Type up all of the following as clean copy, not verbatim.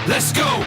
Let's go! Hey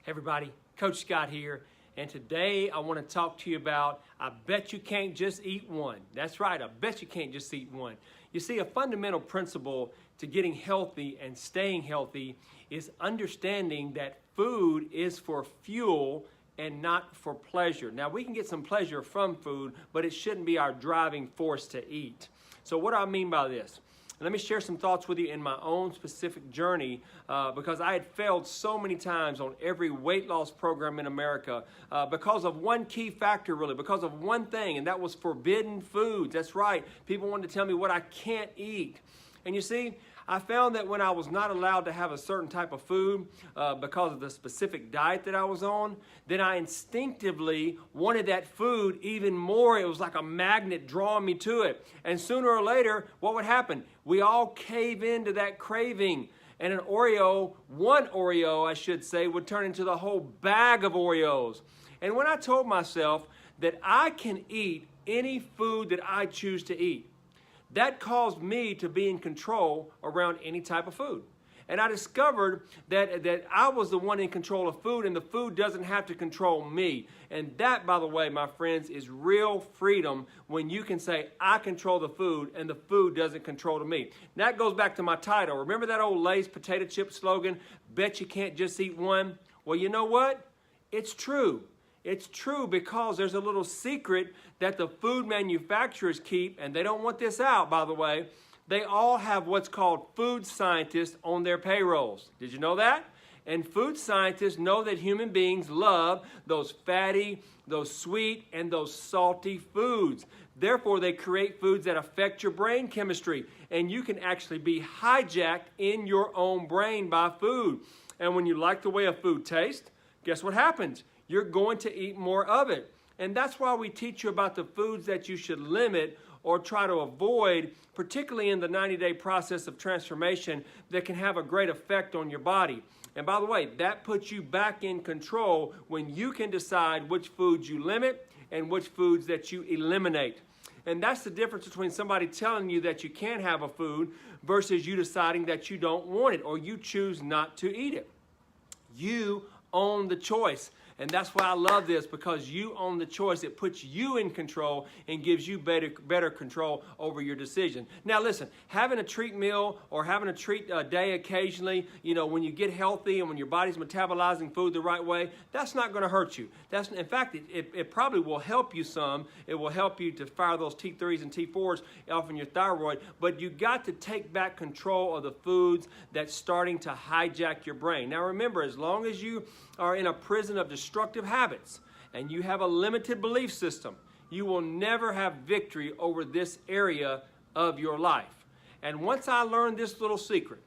everybody, Coach Scott here, and today I want to talk to you about I bet you can't just eat one. That's right, I bet you can't just eat one. You see, a fundamental principle to getting healthy and staying healthy is understanding that food is for fuel and not for pleasure. Now, we can get some pleasure from food, but it shouldn't be our driving force to eat. So what do I mean by this? Let me share some thoughts with you in my own specific journey because I had failed so many times on every weight loss program in America because of one key factor, really, because of one thing, and that was forbidden foods. That's right. People wanted to tell me what I can't eat. And you see, I found that when I was not allowed to have a certain type of food because of the specific diet that I was on, then I instinctively wanted that food even more. It was like a magnet drawing me to it. And sooner or later, what would happen? We all cave into that craving. And an Oreo, one Oreo, I should say, would turn into the whole bag of Oreos. And when I told myself that I can eat any food that I choose to eat, that caused me to be in control around any type of food. And I discovered that I was the one in control of food, and the food doesn't have to control me. And that, by the way, my friends, is real freedom when you can say, I control the food, and the food doesn't control me. And that goes back to my title. Remember that old Lay's potato chip slogan, bet you can't just eat one? Well, you know what? It's true. It's true because there's a little secret that the food manufacturers keep, and they don't want this out, by the way. They all have what's called food scientists on their payrolls. Did you know that? And food scientists know that human beings love those fatty, those sweet, and those salty foods. Therefore, they create foods that affect your brain chemistry, and you can actually be hijacked in your own brain by food. And when you like the way a food tastes, guess what happens? You're going to eat more of it. And that's why we teach you about the foods that you should limit or try to avoid, particularly in the 90-day process of transformation that can have a great effect on your body. And by the way, that puts you back in control when you can decide which foods you limit and which foods that you eliminate. And that's the difference between somebody telling you that you can't have a food versus you deciding that you don't want it or you choose not to eat it. You own the choice. And that's why I love this, because you own the choice. It puts you in control and gives you better control over your decision. Now listen, having a treat meal or having a treat day occasionally, you know, when you get healthy and when your body's metabolizing food the right way, that's not going to hurt you. In fact, it probably will help you some. It will help you to fire those T3s and T4s off in your thyroid. But you got to take back control of the foods that's starting to hijack your brain. Now remember, as long as you are in a prison of destructive habits and you have a limited belief system, you will never have victory over this area of your life. And once I learned this little secret,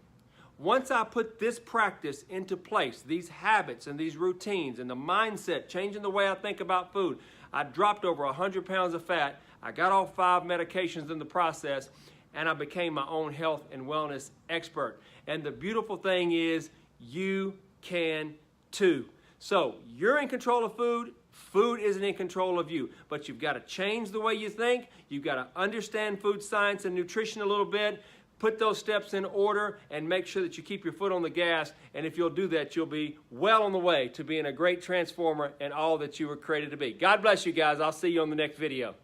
once I put this practice into place, these habits and these routines and the mindset, changing the way I think about food, I dropped over 100 pounds of fat. I got off 5 medications in the process, and I became my own health and wellness expert. And the beautiful thing is, you can too. So you're in control of food. Food isn't in control of you. But you've got to change the way you think. You've got to understand food science and nutrition a little bit. Put those steps in order and make sure that you keep your foot on the gas. And if you'll do that, you'll be well on the way to being a great transformer and all that you were created to be. God bless you guys. I'll see you on the next video.